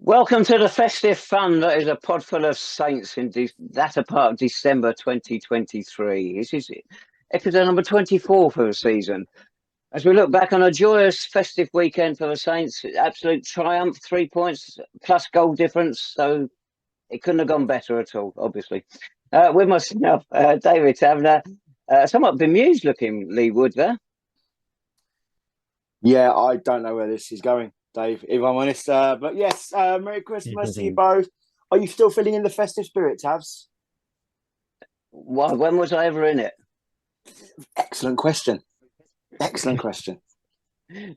Welcome to the festive fun that is a Podful of Saints in latter part of December 2023. This is episode number 24 for the season. As we look back on a joyous festive weekend for the Saints, absolute triumph, 3 points plus goal difference, so it couldn't have gone better at all, obviously. With myself, David Tavener, somewhat bemused looking Lee Wood there. Yeah, I don't know where this is going, Dave, if I'm honest. But yes, Merry Christmas to you both. Are you still feeling in the festive spirit, Tavs? Well, when was I ever in it? Excellent question. Excellent question.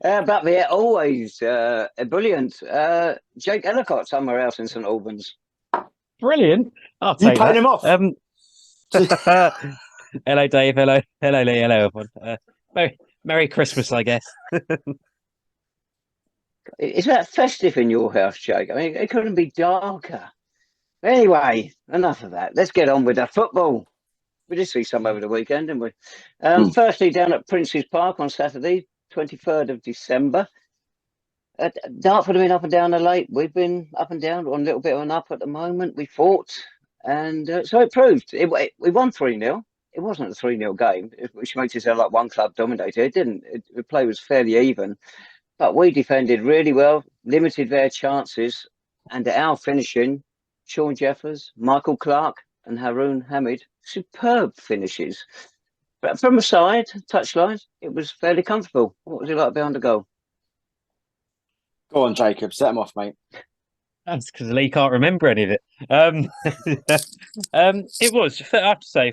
But they're always brilliant. Jake Ellacott somewhere else in St Albans. Brilliant. I'll You take paying that. him off? Hello, Dave. Hello, Lee. Hello, everyone. Merry Christmas, I guess. Is that festive in your house, Jake? I mean, it couldn't be darker. Anyway, enough of that. Let's get on with the football. We did see some over the weekend, didn't we? Firstly, down at Prince's Park on Saturday, 23rd of December. Dartford have been up and down the late. We've been up and down, on a little bit of an up at the moment. We fought, and so it proved. We won 3-0. It wasn't a 3-0 game, which makes it sound like one club dominated. It didn't. The play was fairly even. But we defended really well, limited their chances, and our finishing, Shaun Jeffers, Michael Clark and Harun Hamid, superb finishes. But from the side, touchline, it was fairly comfortable. What was it like behind the goal? Go on, Jacob. Set him off, mate. That's because Lee can't remember any of it. It was, I have to say,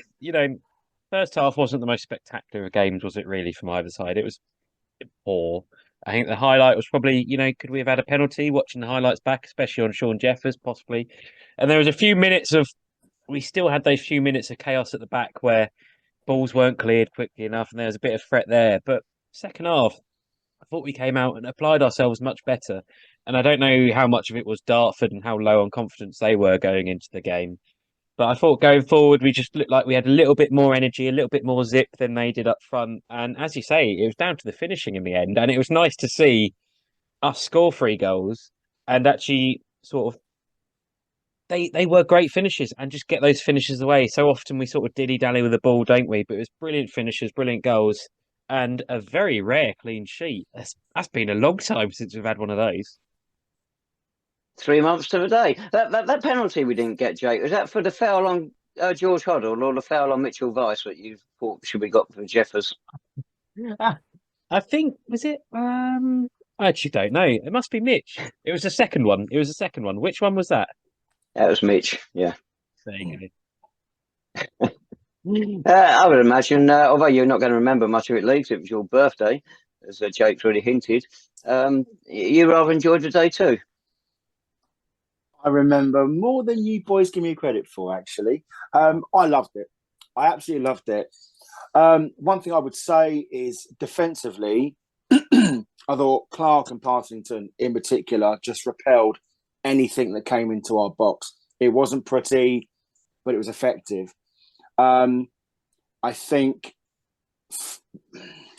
first half wasn't the most spectacular of games, was it really, from either side? It was poor. I think the highlight was probably, could we have had a penalty? Watching the highlights back, especially on Shaun Jeffers, possibly. And there was a few minutes we still had those few minutes of chaos at the back where balls weren't cleared quickly enough, and there was a bit of threat there. But second half, I thought we came out and applied ourselves much better. And I don't know how much of it was Dartford and how low on confidence they were going into the game. But I thought going forward, we just looked like we had a little bit more energy, a little bit more zip than they did up front. And as you say, it was down to the finishing in the end. And it was nice to see us score 3 goals and actually sort of they were great finishes and just get those finishes away. So often we sort of dilly-dally with the ball, don't we? But it was brilliant finishes, brilliant goals, and a very rare clean sheet. That's been a long time since we've had one of those. 3 months to the day. That penalty we didn't get, Jake, was that for the foul on George Hoddle or the foul on Mitchell Weiss that you thought should be got for Jeffers? I think, was it? I actually don't know. It must be Mitch. It was the second one. Which one was that? That was Mitch, yeah. There you go. I would imagine, although you're not going to remember much of it, Lee, 'cause it was your birthday, as Jake's already hinted, you rather enjoyed the day too. I remember more than you boys give me credit for, actually. I loved it. I absolutely loved it. One thing I would say is defensively, I thought Clark and Partington in particular just repelled anything that came into our box. It wasn't pretty, but it was effective. I think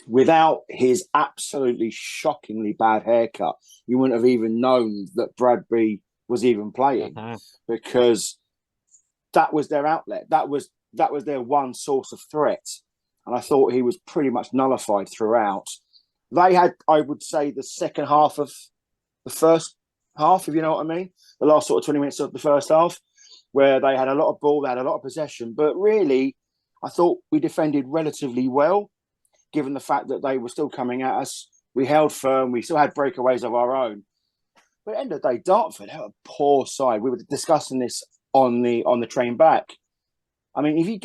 without his absolutely shockingly bad haircut, you wouldn't have even known that Bradbury was even playing because that was their outlet. That was their one source of threat. And I thought he was pretty much nullified throughout. They had, I would say, the second half of the first half, if you know what I mean, the last sort of 20 minutes of the first half, where they had a lot of ball, they had a lot of possession. But really, I thought we defended relatively well, given the fact that they were still coming at us. We held firm. We still had breakaways of our own. But at the end of the day, Dartford had a poor side. We were discussing this on the train back. I mean, if you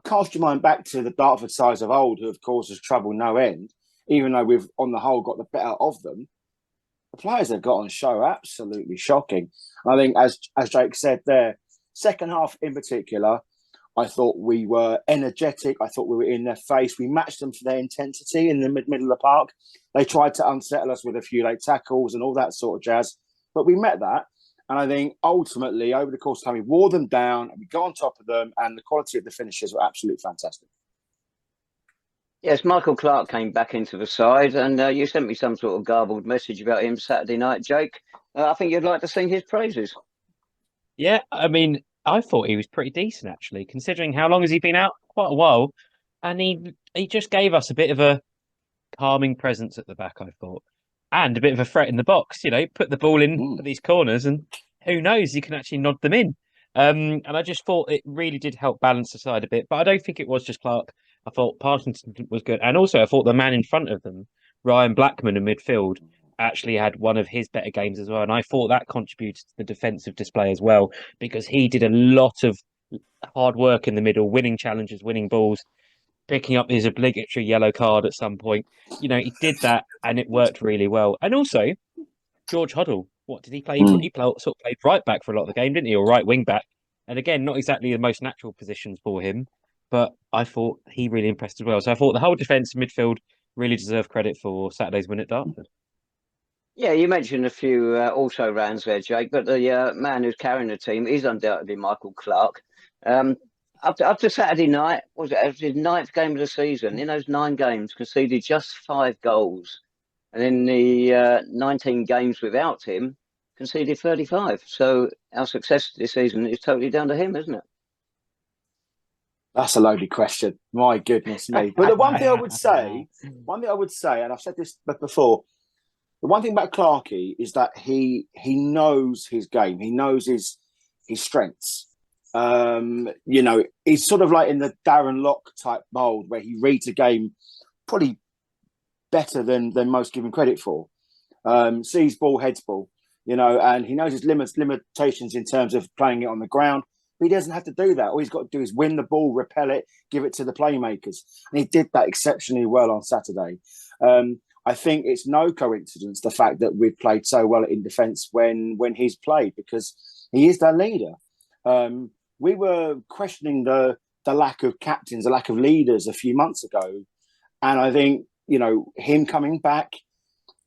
cast your mind back to the Dartford sides of old, who have caused us trouble no end, even though we've on the whole got the better of them, the players they've got on show are absolutely shocking. I think, as Jake said there, second half in particular, I thought we were energetic. I thought we were in their face. We matched them for their intensity in the middle of the park. They tried to unsettle us with a few late tackles and all that sort of jazz. But we met that. And I think ultimately, over the course of time, we wore them down and we got on top of them. And the quality of the finishes were absolutely fantastic. Yes, Michael Clark came back into the side, and you sent me some sort of garbled message about him Saturday night, Jake. I think you'd like to sing his praises. Yeah, I mean, I thought he was pretty decent actually, considering how long has he been out? Quite a while, and he just gave us a bit of a calming presence at the back, I thought, and a bit of a threat in the box. Put the ball in for these corners, and who knows, he can actually nod them in. And I just thought it really did help balance the side a bit, but I don't think it was just Clark. I thought Parkinson was good, and also I thought the man in front of them, Ryan Blackman in midfield, actually had one of his better games as well, and I thought that contributed to the defensive display as well because he did a lot of hard work in the middle, winning challenges, winning balls, picking up his obligatory yellow card at some point. He did that and it worked really well. And also, George Hoddle, what did he play? He sort of played right back for a lot of the game, didn't he? Or right wing back. And again, not exactly the most natural positions for him, but I thought he really impressed as well. So I thought the whole defence and midfield really deserve credit for Saturday's win at Dartford. Yeah, you mentioned a few also rans there, Jake, but the man who's carrying the team is undoubtedly Michael Clark. Up to Saturday night, was it his ninth game of the season? In those 9 games, conceded just 5 goals. And in the 19 games without him, conceded 35. So our success this season is totally down to him, isn't it? That's a loaded question. My goodness me. But the one thing I would say, and I've said this before, the one thing about Clarkey is that he knows his game. He knows his strengths. He's sort of like in the Darren Lock type mold where he reads a game probably better than most give him credit for. Sees ball, heads ball, and he knows his limitations in terms of playing it on the ground. But he doesn't have to do that. All he's got to do is win the ball, repel it, give it to the playmakers. And he did that exceptionally well on Saturday. I think it's no coincidence the fact that we've played so well in defence when he's played, because he is their leader. We were questioning the lack of captains, the lack of leaders a few months ago. And I think, him coming back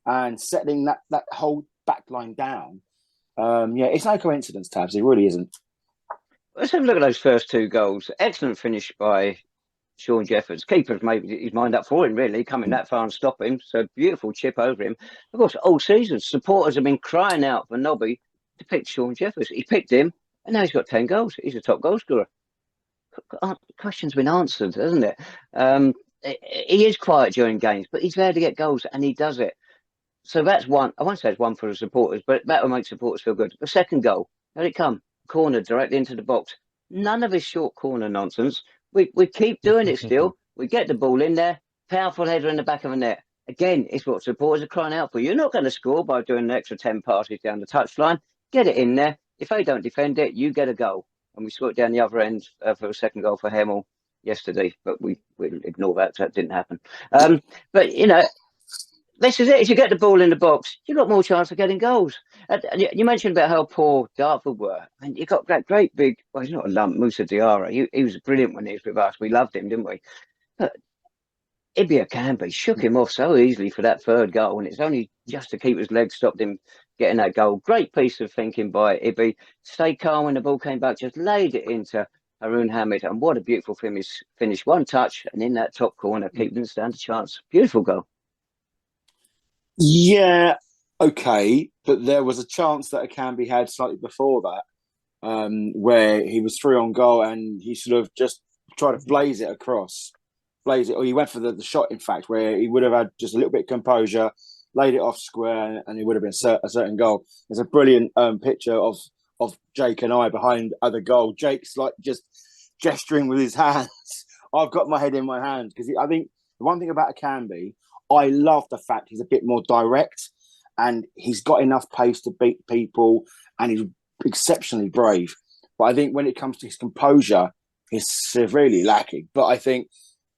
and settling that whole back line down, it's no coincidence, Tabs. It really isn't. Let's have a look at those first 2 goals. Excellent finish by Shaun Jeffers. Keeper's made his mind up for him, really, coming that far and stop him. So beautiful chip over him. Of course, all season, supporters have been crying out for Nobby to pick Shaun Jeffers. He picked him, and now he's got 10 goals. He's a top goal scorer. Question's been answered, hasn't it? He is quiet during games, but he's there to get goals, and he does it. So that's one. I won't say it's one for the supporters, but that will make supporters feel good. The second goal, how did it come? Corner directly into the box. None of his short corner nonsense. We keep doing it still. We get the ball in there. Powerful header in the back of the net. Again, it's what supporters are crying out for. You're not going to score by doing an extra 10 passes down the touchline. Get it in there. If they don't defend it, you get a goal. And we scored down the other end for a second goal for Hemel yesterday, but we ignore that. That didn't happen. But, this is it. If you get the ball in the box, you've got more chance of getting goals. And you mentioned about how poor Dartford were. And you got that great big, well, he's not a lump, Musa Diarra. He was brilliant when he was with us. We loved him, didn't we? But Ibia Canby shook him off so easily for that third goal. And it's only just to keep his legs stopped him getting that goal. Great piece of thinking by Ibi. Stay calm when the ball came back, just laid it into Harun Hamid. And what a beautiful finish. One touch and in that top corner, keeping them stand a chance. Beautiful goal. Yeah, okay, but there was a chance that Akambi had slightly before that, where he was 3 on goal and he sort of just tried to blaze it across. Or he went for the shot, in fact, where he would have had just a little bit of composure, laid it off square, and it would have been a certain goal. There's a brilliant picture of Jake and I behind other goal. Jake's like just gesturing with his hands. I've got my head in my hands because I think the one thing about Akambi, I love the fact he's a bit more direct and he's got enough pace to beat people and he's exceptionally brave. But I think when it comes to his composure, he's severely lacking. But I think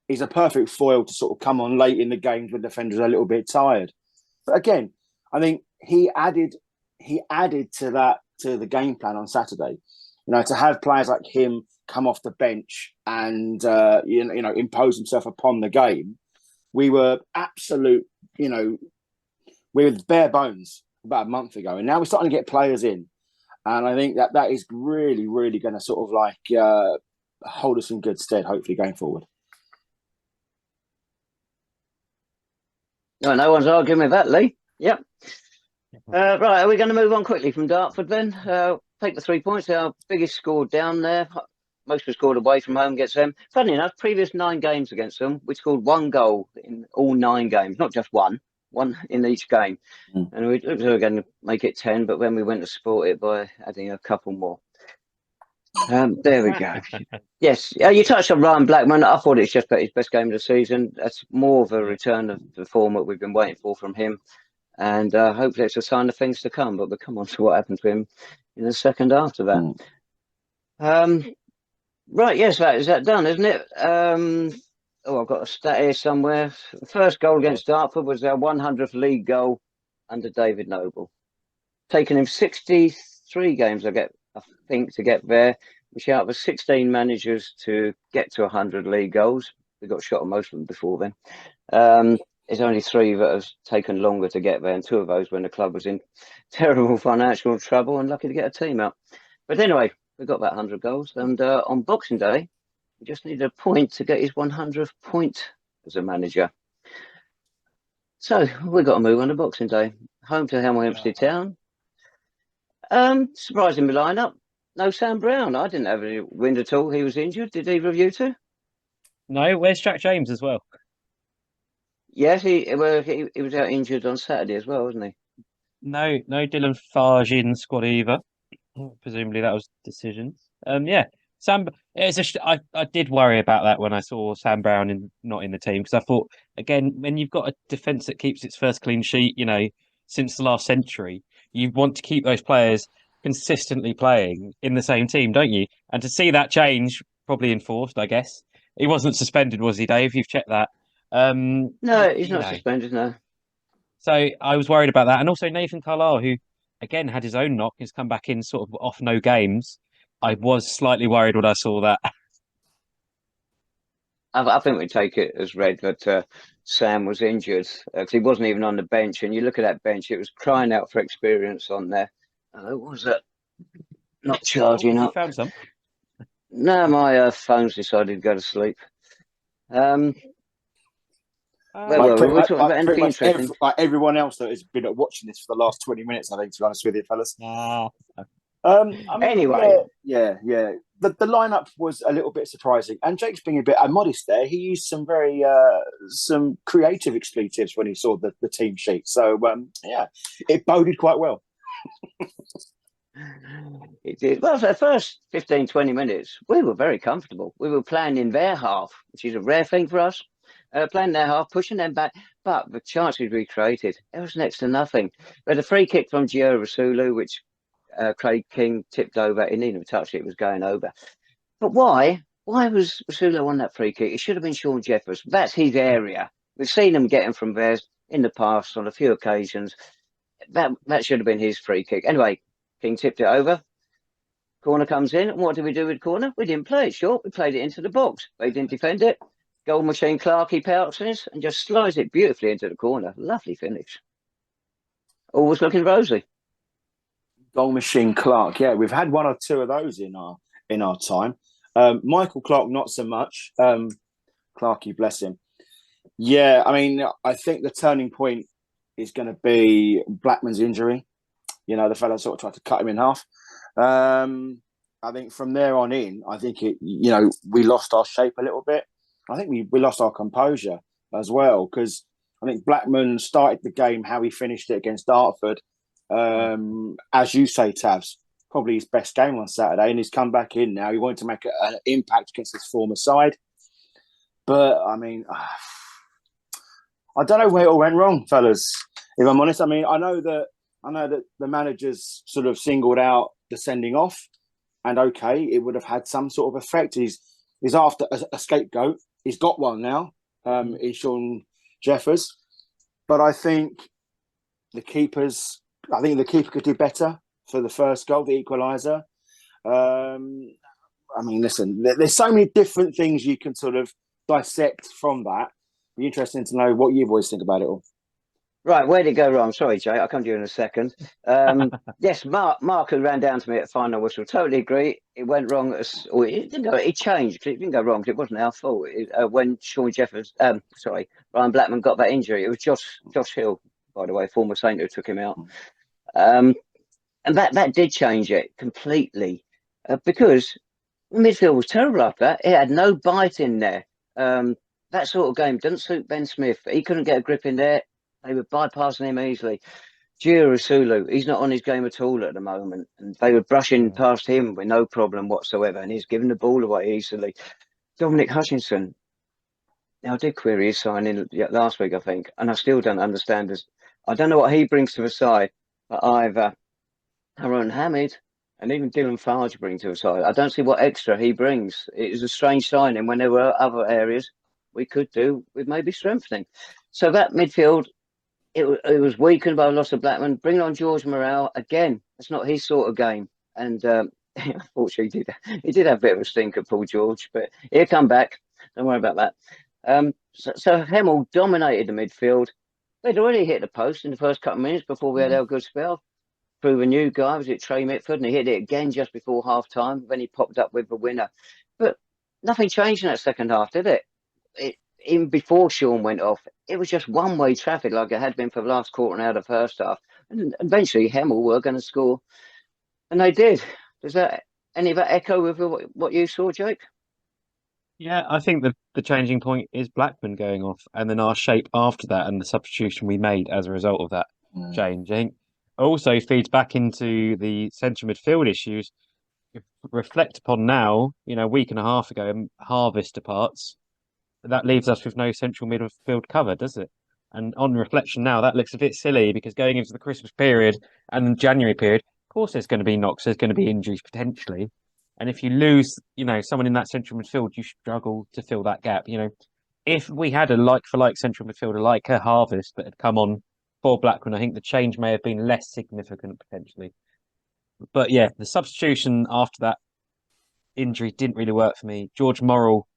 he's a perfect foil to sort of come on late in the games when defenders are a little bit tired. But again, I think he added to the game plan on Saturday. To have players like him come off the bench and impose himself upon the game. We were absolute, we were bare bones about a month ago, and now we're starting to get players in, and I think that is really, really going to sort of like hold us in good stead, hopefully going forward. No one's arguing with that, Lee. Yep. Right, are we going to move on quickly from Dartford then? Take the 3 points. Our biggest score down there. Most were scored away from home against them. Funny enough, previous 9 games against them, we scored 1 goal in all 9 games, not just one in each game. And we looked like we were going to make it 10, but then we went to support it by adding a couple more. There we go. Yes, you touched on Ryan Blackman. I thought it's just his best game of the season. That's more of a return of the form that we've been waiting for from him. And hopefully it's a sign of things to come. But we'll come on to what happened to him in the second after that. Right, yes, is that done, isn't it? I've got a stat here somewhere. The first goal against Dartford was our 100th league goal under David Noble. Taken him 63 games, I think, to get there, which out of 16 managers to get to 100 league goals. We got shot on most of them before then. There's only 3 that have taken longer to get there, and 2 of those when the club was in terrible financial trouble and lucky to get a team out. But anyway, we got about 100 goals, and on Boxing Day, we just needed a point to get his 100th point as a manager. So we've got to move on to Boxing Day. Home to Hemel Hempstead Town. Surprising lineup. No Sam Brown. I didn't have any wind at all. He was injured. Did either of you two? No, where's Jack James as well? Yes, he was out injured on Saturday as well, wasn't he? No Dylan Farge in squad either. Presumably that was decisions. Yeah, Sam. I did worry about that when I saw Sam Brown not in the team, because I thought, again, when you've got a defence that keeps its first clean sheet, since the last century, you want to keep those players consistently playing in the same team, don't you? And to see that change, probably enforced, I guess. He wasn't suspended, was he, Dave? You've checked that. No, he's not suspended, no. So I was worried about that. And also Nathan Carlisle, who, again, had his own knock, has come back in sort of off no games. I was slightly worried when I saw that. I think we take it as read that Sam was injured, because he wasn't even on the bench. And you look at that bench, it was crying out for experience on there. What was it? Not charging up. You found some? No, my phone's decided to go to sleep. We're talking about anything interesting. Like everyone else that has been watching this for the last 20 minutes, I think, to be honest with you, fellas. Anyway. Yeah. The lineup was a little bit surprising. And Jake's being a bit modest there. He used some very some creative expletives when he saw the team sheet. So, it boded quite well. It did. Well, for the first 15, 20 minutes, we were very comfortable. We were playing in their half, which is a rare thing for us. Playing their half, pushing them back. But the chances we created, it was next to nothing. We had a free kick from Gio Rasulu, which Craig King tipped over. He didn't even touch it. It was going over. But why? Why was Rasulu on that free kick? It should have been Shaun Jeffers. That's his area. We've seen him getting from there in the past on a few occasions. That should have been his free kick. Anyway, King tipped it over. Corner comes in. And what did we do with corner? We didn't play it short. We played it into the box. They didn't defend it. Goal machine Clark, he pounces and just slides it beautifully into the corner. Lovely finish. Always looking rosy. Goal machine Clark. Yeah, we've had 1 or 2 of those in our time. Michael Clark, not so much. Clarky, bless him. Yeah, I mean, I think the turning point is going to be Blackman's injury. The fella sort of tried to cut him in half. I think from there on in, I think we lost our shape a little bit. I think we lost our composure as well, because I think Blackman started the game how he finished it against Dartford. As you say, Tavs, probably his best game on Saturday, and he's come back in now. He wanted to make an impact against his former side. But, I mean, I don't know where it all went wrong, fellas, if I'm honest. I mean, I know that the managers sort of singled out the sending off, and okay, it would have had some sort of effect. He's after a scapegoat. He's got one now, in Shaun Jeffers. But I think the keeper could do better for the first goal, the equaliser. I mean, listen, there's so many different things you can sort of dissect from that. It'd be interesting to know what you boys think about it all. Right, where did it go wrong? Sorry, Jay, I'll come to you in a second. Yes, Mark who ran down to me at final whistle, totally agree. It went wrong. It changed. It didn't go wrong because it wasn't our fault. When Shaun Jeffers, Ryan Blackman got that injury, it was Josh Hill, by the way, former Saint, who took him out. And that did change it completely, because the midfield was terrible after that. It had no bite in there. That sort of game doesn't suit Ben Smith. He couldn't get a grip in there. They were bypassing him easily. Sulu, he's not on his game at all at the moment. And they were brushing past him with no problem whatsoever. And he's giving the ball away easily. Dominic Hutchinson. Now, I did query his signing last week, I think. And I still don't understand this. I don't know what he brings to the side. But either Harun Hamid and even Dylan Farge bring to the side. I don't see what extra he brings. It is a strange signing when there were other areas we could do with maybe strengthening. So that midfield, it was weakened by a loss of Blackman. Bring on George Morrell again. That's not his sort of game. And unfortunately, he did have a bit of a stinker, Paul George. But he'll come back. Don't worry about that. So Hemel dominated the midfield. They'd already hit the post in the first couple of minutes before we had our good spell. Through a new guy, was it Trey Mitford? And he hit it again just before half time. Then he popped up with the winner. But nothing changed in that second half, did it? Even before Shaun went off, it was just one-way traffic like it had been for the last quarter and hour of the first half. And eventually Hemel were going to score. And they did. Does that any of that echo with what you saw, Jake? Yeah, I think the changing point is Blackman going off, and then our shape after that, and the substitution we made as a result of that change. I think also feeds back into the central midfield issues. If we reflect upon now, a week and a half ago, Harvest departs. That leaves us with no central midfield cover, does it? And on reflection now, that looks a bit silly because going into the Christmas period and the January period, of course, there's going to be knocks, there's going to be injuries potentially. And if you lose, someone in that central midfield, you struggle to fill that gap. If we had a like-for-like central midfielder like a Harvest that had come on for Blackburn, I think the change may have been less significant potentially. But yeah, the substitution after that injury didn't really work for me. George Morrell,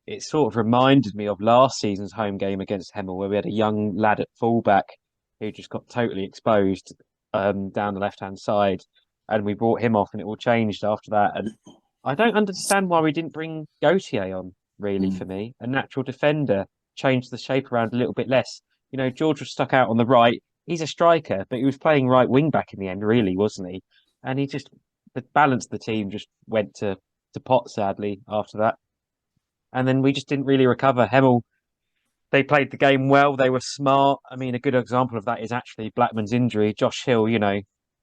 it sort of reminded me of last season's home game against Hemel, where we had a young lad at fullback who just got totally exposed down the left-hand side. And we brought him off and it all changed after that. And I don't understand why we didn't bring Gautier on, really, for me. A natural defender, changed the shape around a little bit less. George was stuck out on the right. He's a striker, but he was playing right wing back in the end, really, wasn't he? And the balance of the team just went to pot, sadly, after that. And then we just didn't really recover. Hemel, they played the game well. They were smart. I mean, a good example of that is actually Blackman's injury. Josh Hill,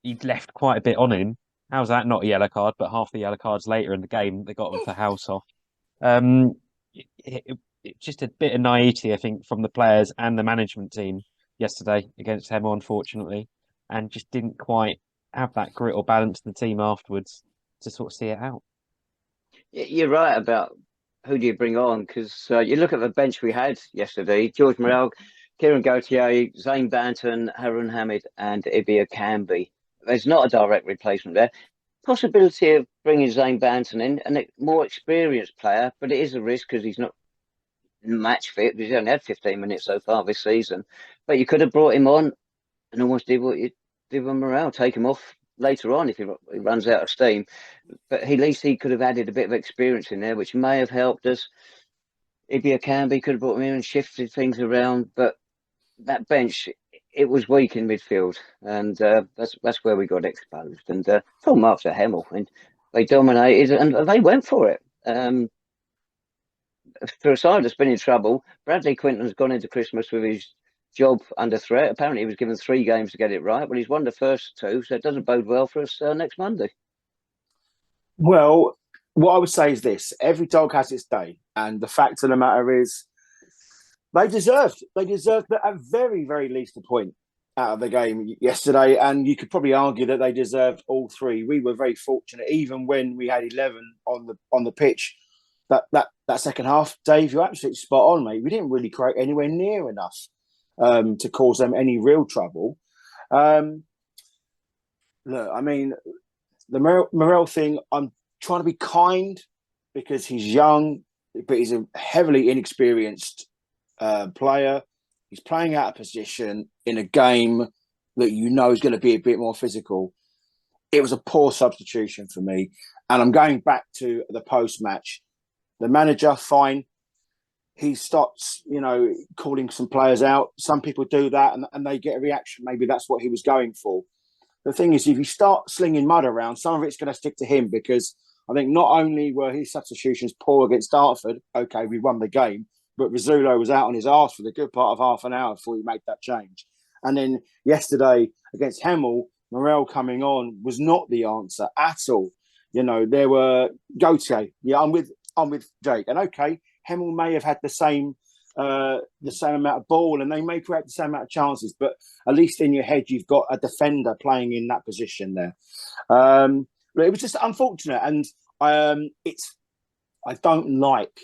he left quite a bit on him. How's that not a yellow card? But half the yellow cards later in the game, they got him for house off. Just a bit of naivety, I think, from the players and the management team yesterday against Hemel, unfortunately, and just didn't quite have that grit or balance in the team afterwards to sort of see it out. You're right about who do you bring on, because you look at the bench we had yesterday: George Morrell, Kieran Gautier, Zane Banton, Harun Hamid, and Ibia Canby. There's not a direct replacement there. Possibility of bringing Zane Banton in, and a more experienced player, but it is a risk because he's not match fit. He's only had 15 minutes so far this season. But you could have brought him on and almost did what you did with Morrell, take him off later on if he runs out of steam. But at least he could have added a bit of experience in there, which may have helped us. Ibia Canby could have brought him in and shifted things around, but that bench, it was weak in midfield, and that's where we got exposed. And full marks at Hemel, and they dominated, and they went for it. For a side that's been in trouble, Bradley Quinton's gone into Christmas with his job under threat. Apparently, he was given 3 games to get it right, but he's won the first 2, so it doesn't bode well for us next Monday. Well, what I would say is this: every dog has its day, and the fact of the matter is, they deserved at very, very least a point out of the game yesterday, and you could probably argue that they deserved all 3. We were very fortunate, even when we had 11 on the pitch. That second half, Dave, you're absolutely spot on, mate. We didn't really create anywhere near enough to cause them any real trouble. Look, I mean, the Morrell thing, I'm trying to be kind because he's young, but he's a heavily inexperienced player. He's playing out of position in a game that is going to be a bit more physical. It was a poor substitution for me. And I'm going back to the post-match. The manager, fine. He starts, calling some players out. Some people do that and they get a reaction. Maybe that's what he was going for. the thing is, if you start slinging mud around, some of it's going to stick to him, because I think not only were his substitutions poor against Dartford, okay, we won the game, but Rizzulo was out on his arse for the good part of half an hour before he made that change. And then yesterday against Hemel, Morel coming on was not the answer at all. You know, there were Gautier. Yeah, I'm with Jake. And okay, Hemel may have had the same amount of ball, and they may create the same amount of chances, but at least in your head you've got a defender playing in that position there. It was just unfortunate, and I don't like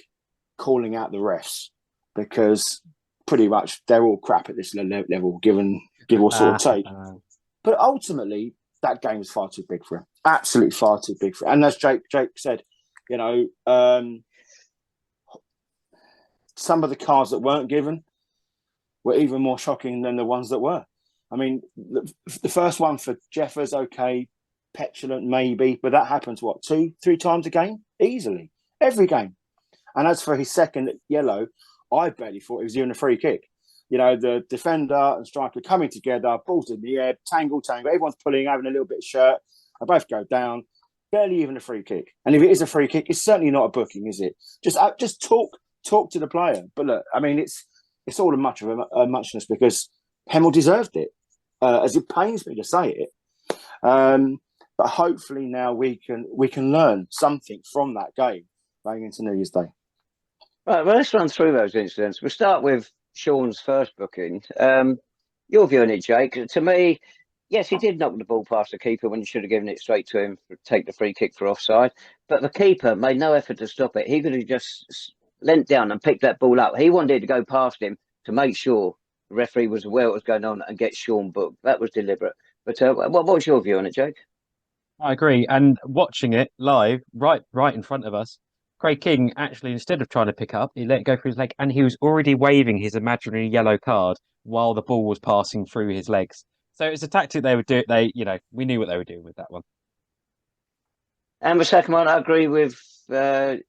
calling out the refs, because pretty much they're all crap at this level, give or sort of take. But ultimately, that game was far too big for him. Absolutely far too big for him. And as Jake said, you know, some of the cards that weren't given were even more shocking than the ones that were. I mean, the first one for Jeffers, okay, petulant maybe, but that happens, what, 2-3 times a game? Easily. Every game. And as for his second yellow, I barely thought he was even a free kick. You know, the defender and striker coming together, balls in the air, tangle. Everyone's pulling, having a little bit of shirt. They both go down. Barely even a free kick. And if it is a free kick, it's certainly not a booking, is it? Just talk to the player. But look, I mean, it's all a much of a muchness, because Hemel deserved it, as it pains me to say it. But hopefully now we can learn something from that game going into New Year's Day. Right, well, let's run through those incidents. We'll start with Shaun's first booking. Your view on it, Jake. To me, yes, he did knock the ball past the keeper when he should have given it straight to him to take the free kick for offside. But the keeper made no effort to stop it. He could have just leant down and picked that ball up. He wanted to go past him to make sure the referee was aware what was going on and get Shaun booked. That was deliberate. But what was your view on it, Jake? I agree. And watching it live, right in front of us, Craig King actually, instead of trying to pick up, he let it go through his leg, and he was already waving his imaginary yellow card while the ball was passing through his legs. So it's a tactic they would do. We knew what they were doing with that one. And the second one, I agree with Lee.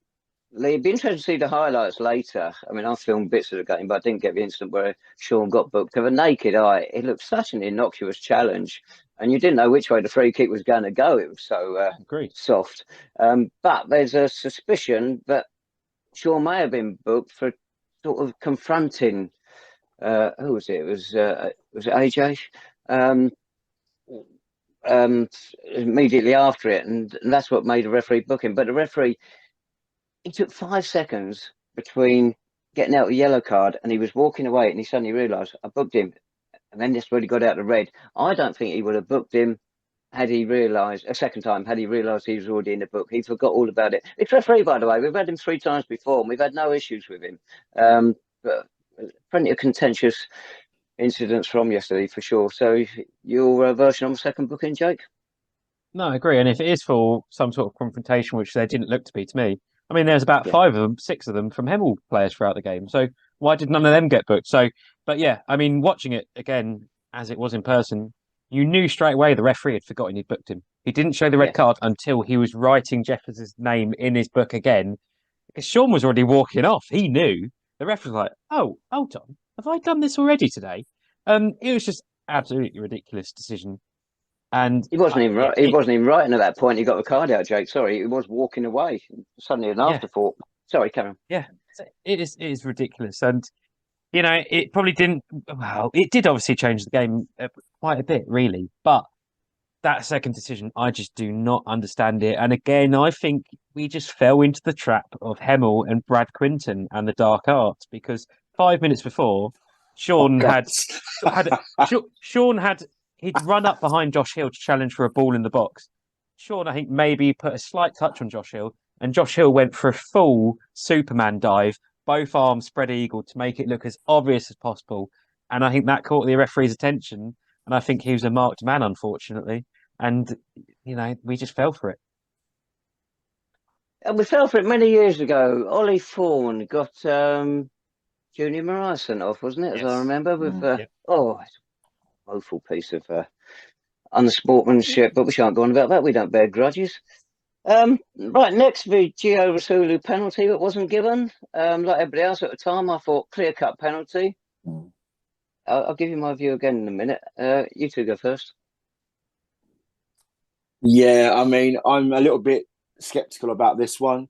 It'd be interesting to see the highlights later. I mean, I filmed bits of the game, but I didn't get the incident where Shaun got booked. To the naked eye, it looked such an innocuous challenge, and you didn't know which way the free kick was going to go. It was so soft. But there's a suspicion that Shaun may have been booked for sort of confronting. Who was it? It was AJ. Immediately after it, and that's what made the referee book him. But the referee, it took 5 seconds between getting out a yellow card and he was walking away, and he suddenly realised, I booked him, and then this really got out the red. I don't think he would have booked him had he realised a second time, had he realised he was already in the book. He forgot all about it. It's referee, by the way. We've had him 3 times before, and we've had no issues with him. But plenty of contentious incidents from yesterday for sure. So your version on the second booking, Jake? No, I agree. And if it is for some sort of confrontation, which there didn't look to be to me, I mean, there's about 5 of them, 6 of them from Hemel players throughout the game. So why did none of them get booked? So, but yeah, I mean, watching it again as it was in person, you knew straight away the referee had forgotten he'd booked him. He didn't show the red card until he was writing Jeffers' name in his book again, because Shaun was already walking off. He knew. The ref was like, "Oh, hold on, have I done this already today?" It was just absolutely ridiculous decision. And he wasn't even right. He wasn't even writing at that point. He got the card out, Jake. Sorry, he was walking away. Suddenly an afterthought. Sorry, Karen. Yeah, it is ridiculous, and you know, it probably didn't. Well, it did obviously change the game quite a bit, really. But that second decision, I just do not understand it. And again, I think we just fell into the trap of Hemel and Brad Quinton and the dark arts, because 5 minutes before, Shaun he'd run up behind Josh Hill to challenge for a ball in the box. Shaun, I think, maybe put a slight touch on Josh Hill, and Josh Hill went for a full Superman dive, both arms spread eagle to make it look as obvious as possible. And I think that caught the referee's attention. And I think he was a marked man, unfortunately. And, you know, we just fell for it. And we fell for it many years ago. Ollie Fawn got Junior Mariah sent off, wasn't it? As I remember, with woeful piece of unsportsmanship, but we shan't go on about that. We don't bear grudges. Right, next, the Gio Rasulu penalty that wasn't given. Like everybody else at the time, I thought clear-cut penalty. I'll give you my view again in a minute. You two go first. Yeah, I mean, I'm a little bit skeptical about this one.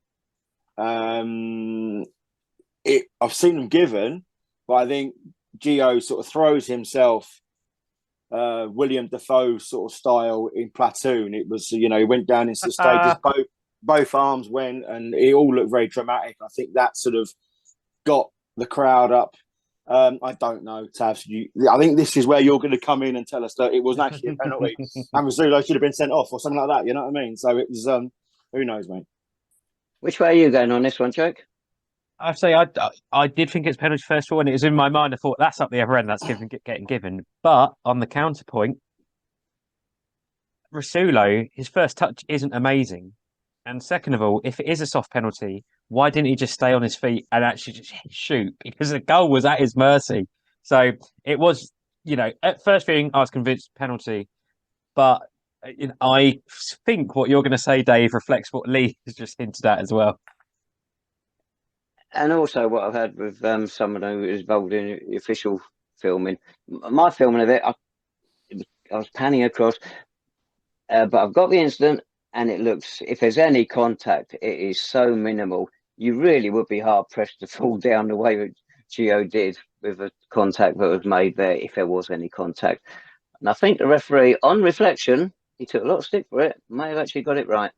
I've seen them given, but I think Gio sort of throws himself William Defoe sort of style in Platoon. It was, he went down into the stages, both arms went, and it all looked very dramatic. I think that sort of got the crowd up. I don't know, Tabs. I think this is where you're going to come in and tell us that it wasn't actually a penalty, and Rizzulo should have been sent off or something like that. You know what I mean? So it was. Who knows, mate? Which way are you going on this one, Jake? I say I did think it's penalty first of all, and it was in my mind. I thought that's up the other end, that's getting given. But on the counterpoint, Rasulo, his first touch isn't amazing, and second of all, if it is a soft penalty, why didn't he just stay on his feet and actually just shoot? Because the goal was at his mercy. So it was, at first viewing, I was convinced penalty, but I think what you're going to say, Dave, reflects what Lee has just hinted at as well. And also what I've had with someone who is involved in the official filming. My filming of it, I was panning across, but I've got the incident, and it looks, if there's any contact, it is so minimal. You really would be hard pressed to fall down the way that Gio did with the contact that was made there, if there was any contact. And I think the referee, on reflection, he took a lot of stick for it, may have actually got it right.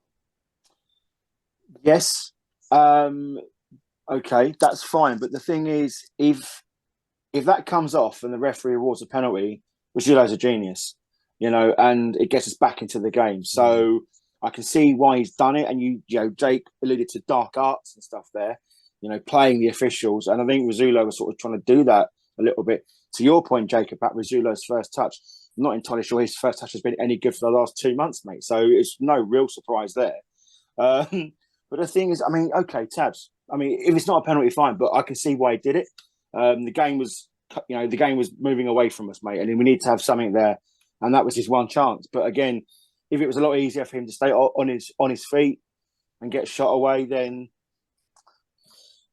Yes. Okay, that's fine. But the thing is, if that comes off and the referee awards a penalty, Rizzulo's a genius, and it gets us back into the game. So I can see why he's done it. And Jake alluded to dark arts and stuff there, playing the officials. And I think Rizzulo was sort of trying to do that a little bit. To your point, Jacob, about Rizzulo's first touch, I'm not entirely sure his first touch has been any good for the last 2 months, mate. So it's no real surprise there. But the thing is, I mean, okay, Tabs. I mean, if it's not a penalty, fine, but I can see why he did it. The game was, moving away from us, mate, and we need to have something there, and that was his one chance. But again, if it was a lot easier for him to stay on his feet and get shot away, then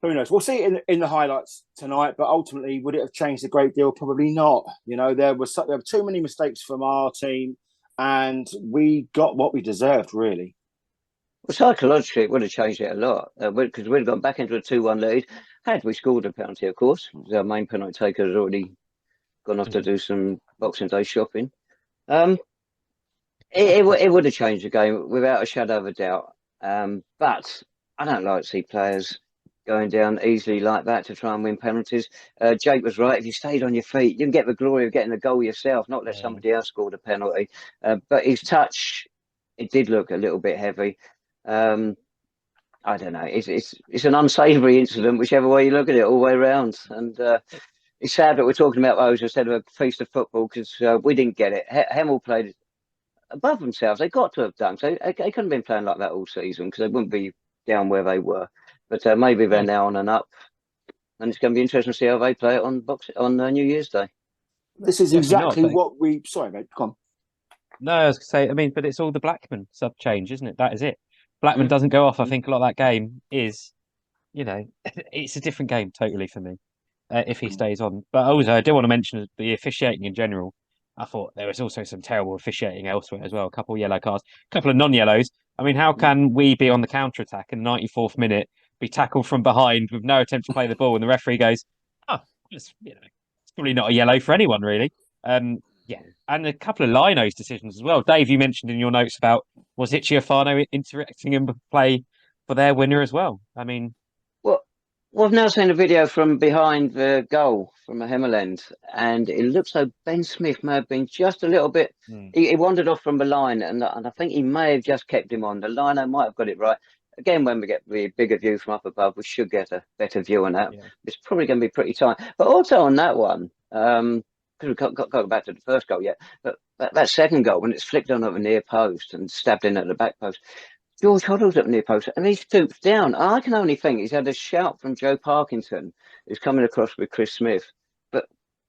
who knows? We'll see it in the highlights tonight. But ultimately, would it have changed a great deal? Probably not. There were too many mistakes from our team, and we got what we deserved, really. Well, psychologically, it would have changed it a lot because we'd gone back into a 2-1 lead. Had we scored a penalty, of course, our main penalty taker has already gone off to do some Boxing Day shopping. It would have changed the game without a shadow of a doubt. But I don't like to see players going down easily like that to try and win penalties. Jake was right. If you stayed on your feet, you can get the glory of getting the goal yourself, not let somebody else score the penalty. But his touch, it did look a little bit heavy. I don't know. It's an unsavoury incident, whichever way you look at it, all the way around. And it's sad that we're talking about those instead of a feast of football because we didn't get it. Hemel played above themselves. They got to have done. So they couldn't have been playing like that all season because they wouldn't be down where they were. But maybe they're now on and up. And it's going to be interesting to see how they play it on New Year's Day. This is exactly what we... Sorry, mate. Come on. No, I was going to say, I mean, but it's all the Blackman sub change, isn't it? That is it. Blackman doesn't go off. I think a lot of that game is, it's a different game totally for me if he stays on. But also, I do want to mention the officiating in general. I thought there was also some terrible officiating elsewhere as well. A couple of yellow cards, a couple of non-yellows. I mean, how can we be on the counter-attack in the 94th minute, be tackled from behind with no attempt to play the ball, and the referee goes, it's probably not a yellow for anyone, really. Yeah, and a couple of linos decisions as well. Dave, you mentioned in your notes about was Ichiafano interacting in play for their winner as well. I mean, well, I've now seen a video from behind the goal from a Hemel end, and it looks like Ben Smith may have been just a little bit. He wandered off from the line, and I think he may have just kept him on. The lino might have got it right. Again, when we get the bigger view from up above, we should get a better view on that. Yeah. It's probably going to be pretty tight. But also on that one, because we can't go back to the first goal yet, but that second goal, when it's flicked on at the near post and stabbed in at the back post, George Hoddle's at the near post and he stoops down. I can only think he's had a shout from Joe Parkinson, who's coming across with Chris Smith, but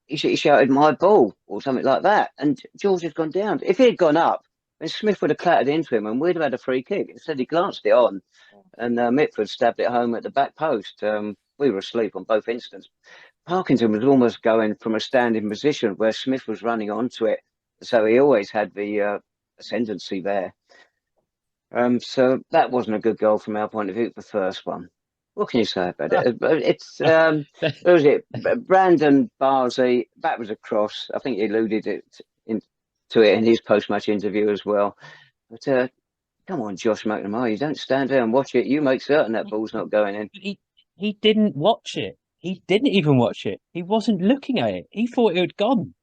he shouted, "My ball," or something like that. And George had gone down. If he had gone up, then Smith would have clattered into him and we'd have had a free kick. Instead, he glanced it on and Mitford stabbed it home at the back post. We were asleep on both instances. Parkinson was almost going from a standing position where Smith was running onto it. So he always had the ascendancy there. So that wasn't a good goal from our point of view, the first one. What can you say about it? It's what was it? Brandon Barzi, that was a cross. I think he alluded to it in his post-match interview as well. But come on, Josh McNamara, you don't stand there and watch it. You make certain that ball's not going in. He didn't watch it. He didn't even watch it. He wasn't looking at it. He thought it had gone.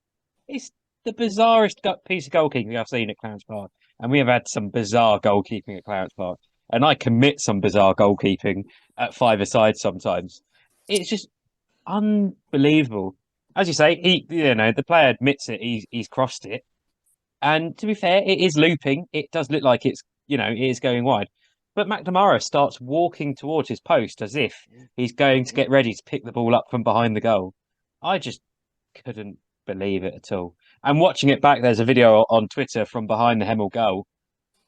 It's the bizarrest piece of goalkeeping I've seen at Clarence Park. And we have had some bizarre goalkeeping at Clarence Park. And I commit some bizarre goalkeeping at five-a-side sometimes. It's just unbelievable. As you say, the player admits it. He's crossed it. And to be fair, it is looping. It does look like it is going wide. But McNamara starts walking towards his post as if he's going to get ready to pick the ball up from behind the goal. I just couldn't believe it at all. And watching it back, there's a video on Twitter from behind the Hemel goal.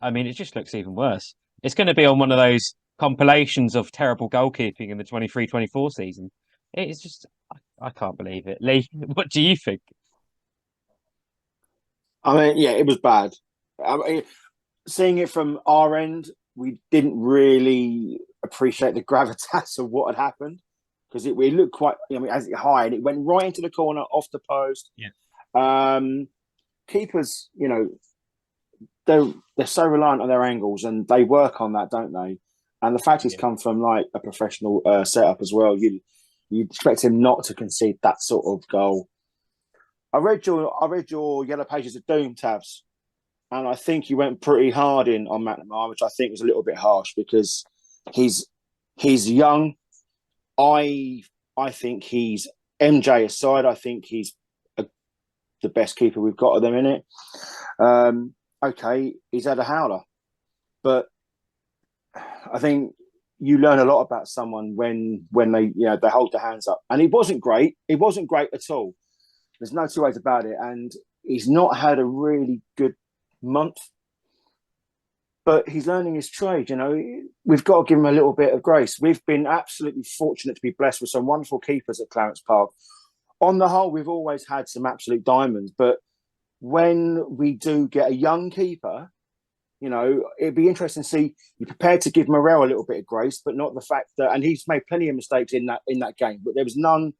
I mean, it just looks even worse. It's going to be on one of those compilations of terrible goalkeeping in the 23-24 season. It's just, I can't believe it. Lee, what do you think? I mean, yeah, it was bad. I mean, seeing it from our end, we didn't really appreciate the gravitas of what had happened because it looked quite, as it high and it went right into the corner off the post. Yeah. Keepers, they're so reliant on their angles and they work on that, don't they? And the fact he's come from like a professional setup as well, you expect him not to concede that sort of goal. I read your Yellow Pages of Doom, Tabs, and I think you went pretty hard on McNamara, which I think was a little bit harsh because he's young. I think he's MJ aside. I think he's the best keeper we've got at the minute. Okay, he's had a howler, but I think you learn a lot about someone when they they hold their hands up, and he wasn't great. He wasn't great at all. There's no two ways about it. And he's not had a really good month, but he's learning his trade. We've got to give him a little bit of grace. We've been absolutely fortunate to be blessed with some wonderful keepers at Clarence Park. On the whole, we've always had some absolute diamonds, but when we do get a young keeper, it'd be interesting to see you're prepared to give Morel a little bit of grace, but not the fact that, and he's made plenty of mistakes in that game, but there was no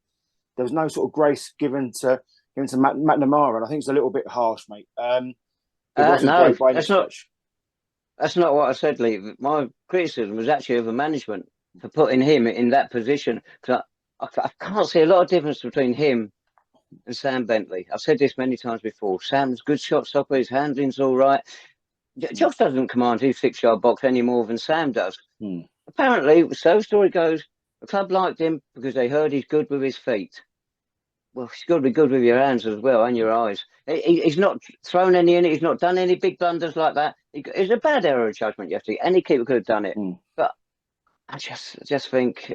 sort of grace given to McNamara, and I think it's a little bit harsh, mate. No, that's not what I said, Lee. My criticism was actually of the management for putting him in that position because I can't see a lot of difference between him and Sam Bentley. I've said this many times before. Sam's good shot stopper, his handling's all right. Josh doesn't command his 6-yard box any more than Sam does. Apparently, so the story goes, the club liked him because they heard he's good with his feet. Well, he's got to be good with your hands as well and your eyes. He's not thrown any in it. He's not done any big blunders like that. It's a bad error of judgment yesterday. Any keeper could have done it. But I just think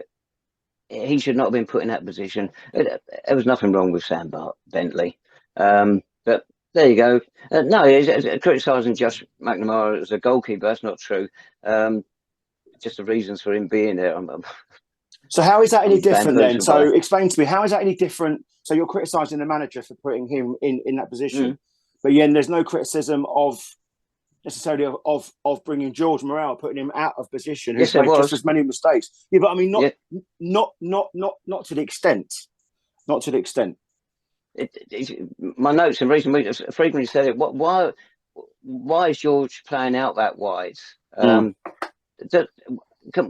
he should not have been put in that position. There was nothing wrong with Sam Bentley. But there you go. No, criticising Josh McNamara as a goalkeeper, that's not true. Just the reasons for him being there. So how is that any different then? So explain to me, how is that any different? So you're criticising the manager for putting him in that position, but yeah, there's no criticism of necessarily of bringing George Morel, putting him out of position, who's made just as many mistakes. Yeah, but I mean, not to the extent. Not to the extent. My notes and reason we frequently said it. Why is George playing out that wide? Can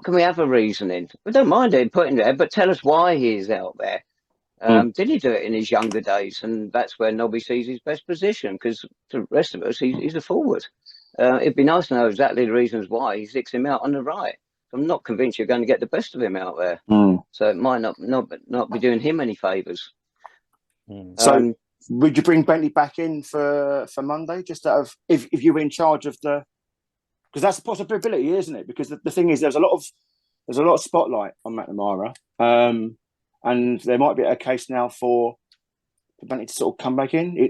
we have a reasoning? We don't mind him putting there, but tell us why he is out there. Did he do it in his younger days? And that's where Nobby sees his best position, because to the rest of us, he's a forward. It'd be nice to know exactly the reasons why he sticks him out on the right. I'm not convinced you're going to get the best of him out there. So it might not be doing him any favours. So would you bring Bentley back in for Monday, just out of if you were in charge of the? Because that's a possibility, isn't it? Because the thing is, there's a lot of spotlight on McNamara, and there might be a case now for Bentley to sort of come back in.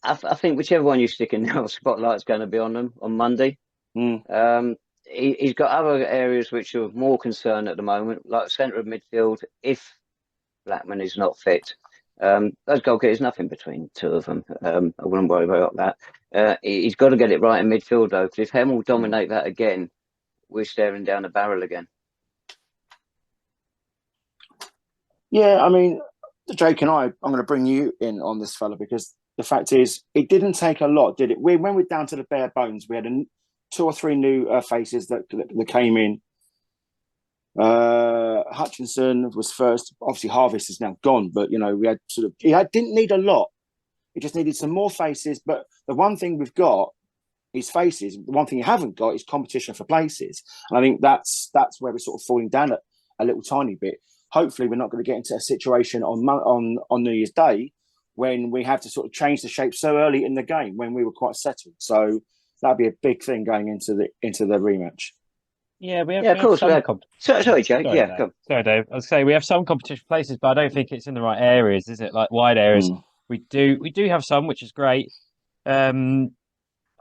I think whichever one you stick in now, spotlight's going to be on them on Monday. He's got other areas which are more concerned at the moment, like centre of midfield. If Blackman is not fit, Those goalkeepers, nothing between two of them. I wouldn't worry about that. He's got to get it right in midfield, though, because if Hemel dominate that again, we're staring down the barrel again. Yeah, I mean, Jake and I'm going to bring you in on this fella because the fact is, it didn't take a lot, did it? When we're down to the bare bones, we had 2 or 3 new faces that came in. Hutchinson was first. Obviously, Harvest is now gone, but we had didn't need a lot. It just needed some more faces. But the one thing we've got is faces. The one thing you haven't got is competition for places. And I think that's where we're sort of falling down a little tiny bit. Hopefully, we're not going to get into a situation on New Year's Day when we have to sort of change the shape so early in the game when we were quite settled. So that'd be a big thing going into the rematch. Yeah, we have. Yeah, of course. Sorry, Jake. Sorry, Dave. I was saying we have some competition places, but I don't think it's in the right areas, is it? Like wide areas. We do have some, which is great. Then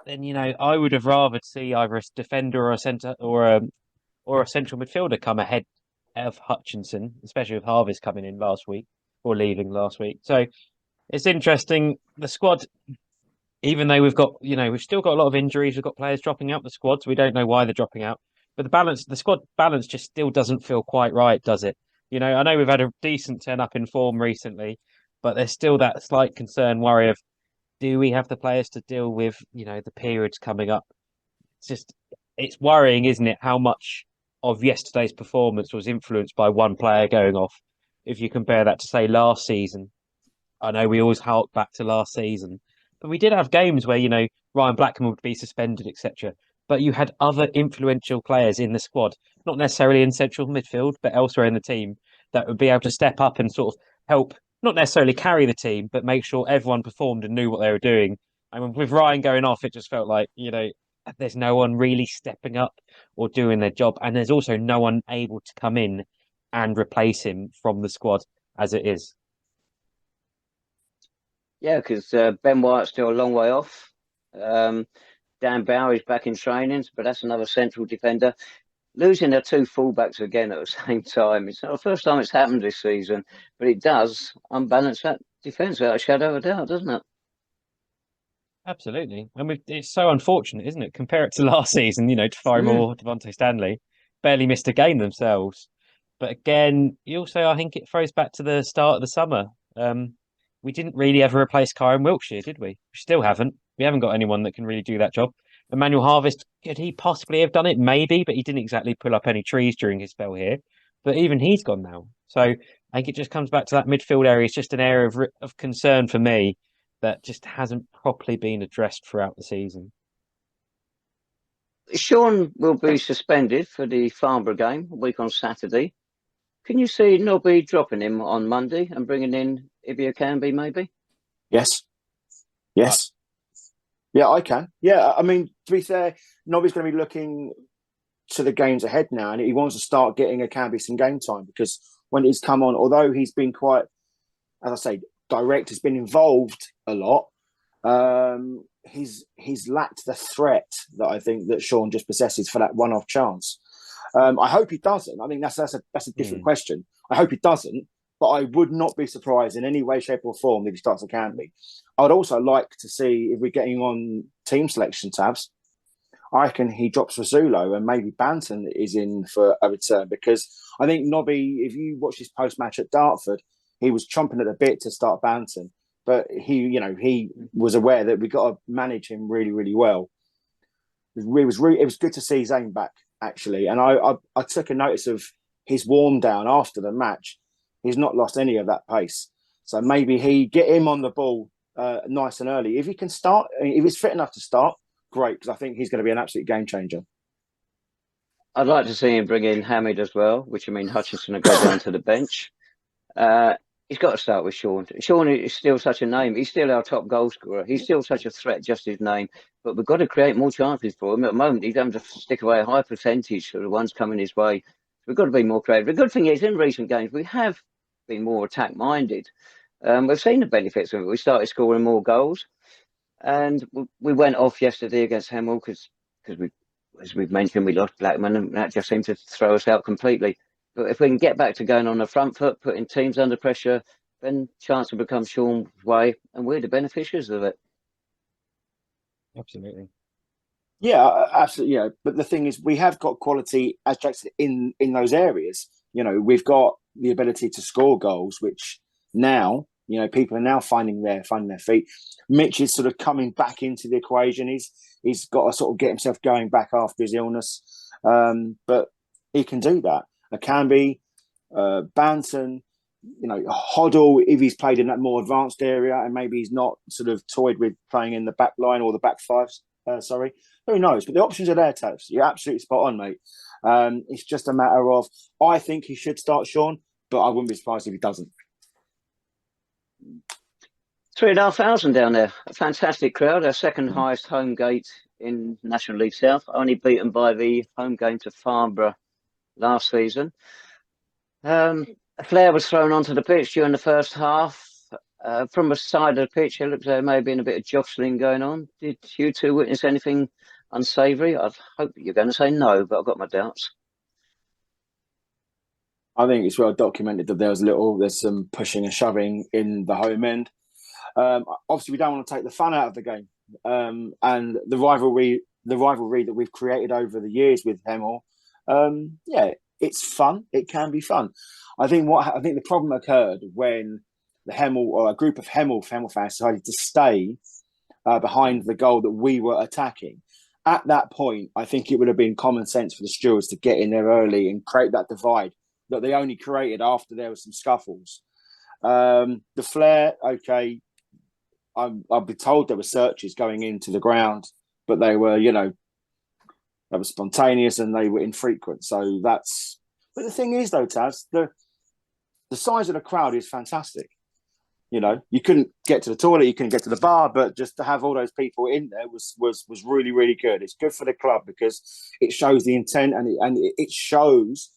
I would have rather see either a defender or a centre or a central midfielder come ahead of Hutchinson, especially with Harvest coming in last week or leaving last week. So it's interesting. The squad, even though we've still got a lot of injuries, we've got players dropping out the squad, so we don't know why they're dropping out. But the squad balance just still doesn't feel quite right, does it? I know we've had a decent turn up in form recently, but there's still that slight concern, worry of, do we have the players to deal with, the periods coming up? It's worrying, isn't it, how much of yesterday's performance was influenced by one player going off. If you compare that to, say, last season, I know we always hark back to last season, but we did have games where, Ryan Blackman would be suspended, etc. But you had other influential players in the squad, not necessarily in central midfield, but elsewhere in the team, that would be able to step up and sort of help, not necessarily carry the team, but make sure everyone performed and knew what they were doing. I mean, with Ryan going off, it just felt like, there's no one really stepping up or doing their job. And there's also no one able to come in and replace him from the squad as it is. Yeah, because Ben White's still a long way off. Dan Bowery's back in trainings, but that's another central defender. Losing their 2 fullbacks again at the same time. It's not the first time it's happened this season, but it does unbalance that defence without a shadow of a doubt, doesn't it? Absolutely. And it's so unfortunate, isn't it? Compare it to last season, Tafari Moore, Devontae Stanley barely missed a game themselves. But again, I think it throws back to the start of the summer. We didn't really ever replace Kyron Wiltshire, did we? We still haven't. We haven't got anyone that can really do that job. Emmanuel Harvest, could he possibly have done it? Maybe, but he didn't exactly pull up any trees during his spell here. But even he's gone now. So I think it just comes back to that midfield area. It's just an area of concern for me that just hasn't properly been addressed throughout the season. Shaun will be suspended for the Farnborough game a week on Saturday. Can you see Nobby dropping him on Monday and bringing in Ibia Canby maybe? Yes. Yeah, I can. Yeah, I mean, to be fair, Nobby's going to be looking to the games ahead now, and he wants to start getting a Canby some game time because when he's come on, although he's been quite, as I say, direct, has been involved a lot, he's lacked the threat that I think that Shaun just possesses for that one-off chance. I hope he doesn't. I think that's a different question. I hope he doesn't, but I would not be surprised in any way, shape, or form if he starts a Canby. I would also like to see if we're getting on team selection tabs. I reckon he drops Rasulo and maybe Banton is in for a return because I think Nobby, if you watch his post-match at Dartford, he was chomping at the bit to start Banton, but he was aware that we got to manage him really, really well. It was good to see Zane back actually, and I took a notice of his warm down after the match. He's not lost any of that pace, so maybe he get him on the ball nice and early. If he can start, if he's fit enough to start, great, because I think he's going to be an absolute game changer. I'd like to see him bring in Hamid as well, which Hutchinson will go down to the bench. He's got to start with Shaun. Shaun is still such a name. He's still our top goal scorer. He's still such a threat, just his name. But we've got to create more chances for him. At the moment, he's having to stick away a high percentage for the ones coming his way. We've got to be more creative. The good thing is, in recent games, we have been more attack-minded. We've seen the benefits of it. We started scoring more goals. And we went off yesterday against Hemel because we, as we've mentioned, we lost Blackman, and that just seemed to throw us out completely. But if we can get back to going on the front foot, putting teams under pressure, then chance will become Shaun's way, and we're the beneficiaries of it. Absolutely. Yeah, absolutely. Yeah, but the thing is, we have got quality, as Jack said, in those areas. We've got the ability to score goals, which now, people are now finding their feet. Mitch is sort of coming back into the equation. He's got to sort of get himself going back after his illness, but he can do that. Akambi, Banton, Hoddle, if he's played in that more advanced area and maybe he's not sort of toyed with playing in the back line or the back five, who knows? But the options are there, Tabs. You're absolutely spot on, mate. It's just a matter of, I think he should start Shaun, but I wouldn't be surprised if he doesn't. 3,500 down there. A fantastic crowd. Our second highest home gate in National League South, only beaten by the home game to Farnborough last season. A flare was thrown onto the pitch during the first half. From the side of the pitch, it looks like there may have been a bit of jostling going on. Did you two witness anything unsavoury? I hope you're going to say no, but I've got my doubts. I think it's well documented that there's some pushing and shoving in the home end. Obviously, we don't want to take the fun out of the game, and the rivalry that we've created over the years with Hemel. It's fun. It can be fun. I think the problem occurred when the Hemel or a group of Hemel fans decided to stay behind the goal that we were attacking. At that point, I think it would have been common sense for the stewards to get in there early and create that divide that they only created after there were some scuffles. The flare, okay, I've been told there were searches going into the ground, but they were, they were spontaneous and they were infrequent. So but the thing is though, Taz, the size of the crowd is fantastic. You couldn't get to the toilet, you couldn't get to the bar, but just to have all those people in there was really, really good. It's good for the club because it shows the intent and it shows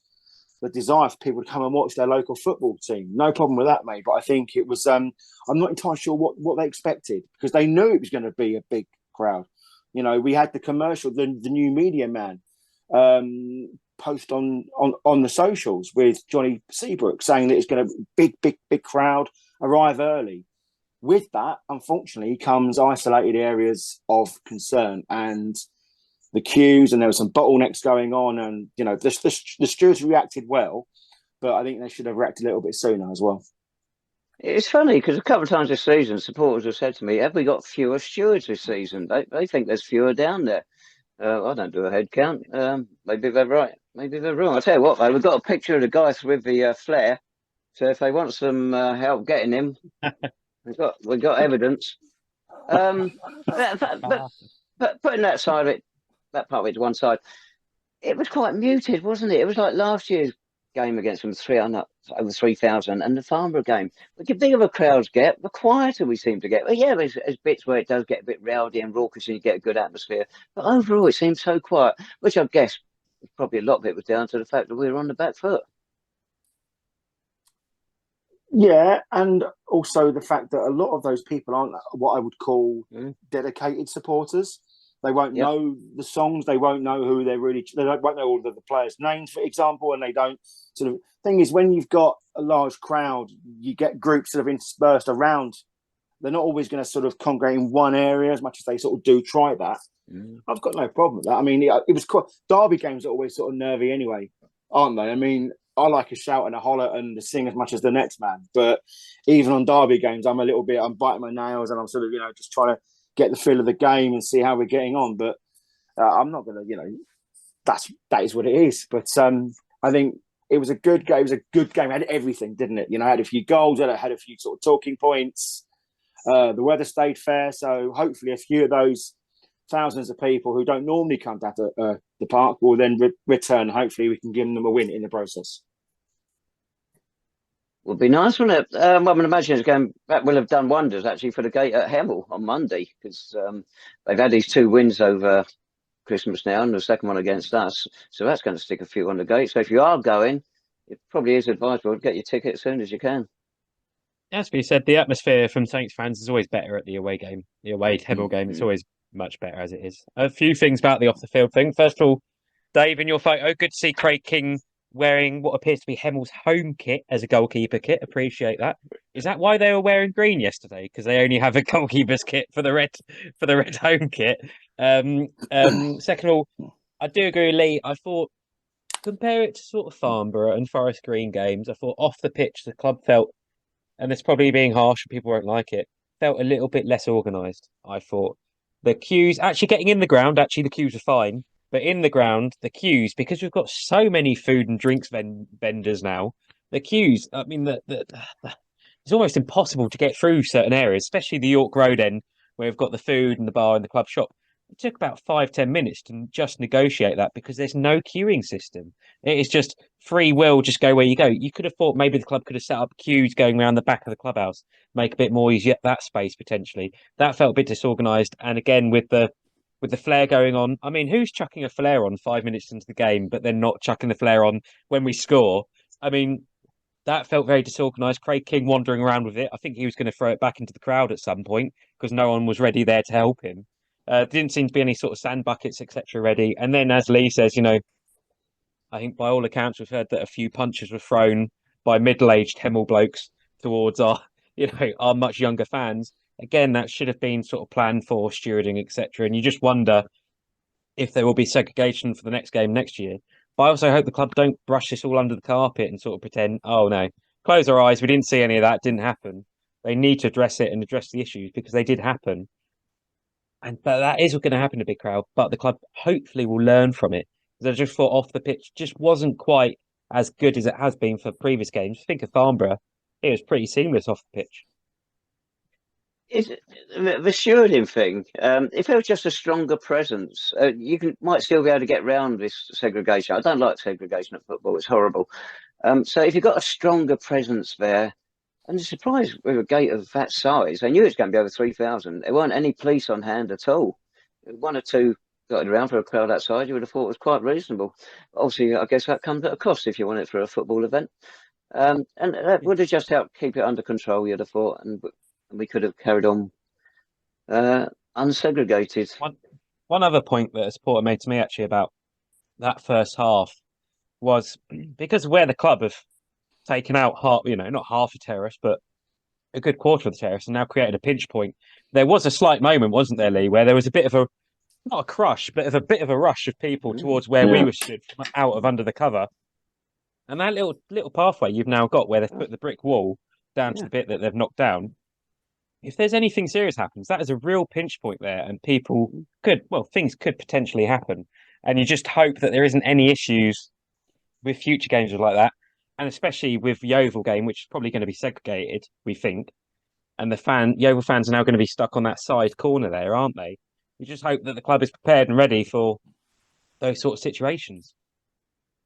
the desire for people to come and watch their local football team. No problem with that, mate. But I think it was, I'm not entirely sure what they expected because they knew it was going to be a big crowd. We had the commercial, the new media man post on the socials with Johnny Seabrook saying that it's going to be big crowd, arrive early. With that, unfortunately, comes isolated areas of concern and the queues, and there were some bottlenecks going on, and the stewards reacted well, but I think they should have reacted a little bit sooner as well. It's funny because a couple of times this season, supporters have said to me, "Have we got fewer stewards this season?" They think there's fewer down there. I don't do a head count. Maybe they're right. Maybe they're wrong. I tell you what, though, we've got a picture of the guy with the flare. So if they want some help getting him, we've got evidence. But putting that side of it, that part of it to one side, it was quite muted, wasn't it? It was like last year's game against them, over 3,000, and the Farnborough game. The bigger crowds get, the quieter we seem to get. Well, yeah, there's bits where it does get a bit rowdy and raucous and you get a good atmosphere. But overall, it seems so quiet, which I guess probably a lot of it was down to the fact that we were on the back foot. Yeah, and also the fact that a lot of those people aren't what I would call dedicated supporters. They won't know the songs. They won't know who they're really. Won't know all of the players' names, for example, and they don't sort of. Thing is, when you've got a large crowd, you get groups sort of interspersed around. They're not always going to sort of congregate in one area as much as they sort of do try that. I've got no problem with that. I mean, it was quite. Derby games are always sort of nervy anyway, aren't they? I mean, I like a shout and a holler and a sing as much as the next man. But even on Derby games, I'm biting my nails and I'm sort of, just trying to get the feel of the game and see how we're getting on. But I'm not going to, that is what it is. But I think it was a good game. It was a good game. It had everything, didn't it? It had a few goals. It had a few sort of talking points. The weather stayed fair. So hopefully a few of those thousands of people who don't normally come down to the park will then return. Hopefully we can give them a win in the process. Would be nice, wouldn't it? I would imagine that will have done wonders actually for the gate at Hemel on Monday because they've had these 2 wins over Christmas now and the second one against us. So that's going to stick a few on the gate. So if you are going, it probably is advisable to get your ticket as soon as you can. As we said, the atmosphere from Saints fans is always better at the away game. The away Hemel game, it's always much better as it is. A few things about the off the field thing. First of all, Dave, in your photo, good to see Craig King wearing what appears to be Hemel's home kit as a goalkeeper kit. Appreciate that. Is that why they were wearing green yesterday? Because they only have a goalkeeper's kit for the red home kit. Second of all, I do agree with Lee. I thought compare it to sort of Farnborough and Forest Green games. I thought off the pitch the club felt, and it's probably being harsh and people won't like it, felt a little bit less organised. I thought the queues actually getting in the ground, actually the queues are fine, but in the ground the queues, because we've got so many food and drinks vendors now, the queues. I mean, it's almost impossible to get through certain areas, especially the York Road end where we've got the food and the bar and the club shop. It took about 5-10 minutes to just negotiate that because there's no queuing system. It is just free will, just go where you go. You could have thought maybe the club could have set up queues going around the back of the clubhouse, make a bit more easy that space potentially. That felt a bit disorganised. And again, with the flare going on, I mean, who's chucking a flare on 5 minutes into the game, but then not chucking the flare on when we score? I mean, that felt very disorganised. Craig King wandering around with it. I think he was going to throw it back into the crowd at some point because no one was ready there to help him. Didn't seem to be any sort of sand buckets, etc. ready. And then, as Lee says, I think by all accounts, we've heard that a few punches were thrown by middle-aged Hemel blokes towards our much younger fans. Again, that should have been sort of planned for, stewarding, etc. And you just wonder if there will be segregation for the next game next year. But I also hope the club don't brush this all under the carpet and sort of pretend, oh no, close our eyes, we didn't see any of that, didn't happen. They need to address it and address the issues because they did happen. But that is going to happen to a big crowd. But the club hopefully will learn from it. Because I just thought off the pitch just wasn't quite as good as it has been for previous games. Think of Farnborough; it was pretty seamless off the pitch. Is the stewarding thing? If it was just a stronger presence, might still be able to get round this segregation. I don't like segregation at football; it's horrible. So if you've got a stronger presence there, and I'm surprised with a gate of that size, I knew it was going to be over 3,000. There weren't any police on hand at all. One or two got around for a crowd outside. You would have thought it was quite reasonable. Obviously, I guess that comes at a cost if you want it for a football event. And that would have just helped keep it under control, you'd have thought, and we could have carried on unsegregated. One other point that a supporter made to me actually about that first half was because where the club have taken out not half a terrace, but a good quarter of the terrace and now created a pinch point. There was a slight moment, wasn't there, Lee, where there was a bit of a, not a crush, but a bit of a rush of people towards where we were stood out of under the cover. And that little pathway you've now got where they've put the brick wall down to the bit that they've knocked down. If there's anything serious happens, that is a real pinch point there, and things could potentially happen. And you just hope that there isn't any issues with future games like that, and especially with the Yeovil game, which is probably going to be segregated, we think. And the Yeovil fans are now going to be stuck on that side corner there, aren't they? We just hope that the club is prepared and ready for those sort of situations.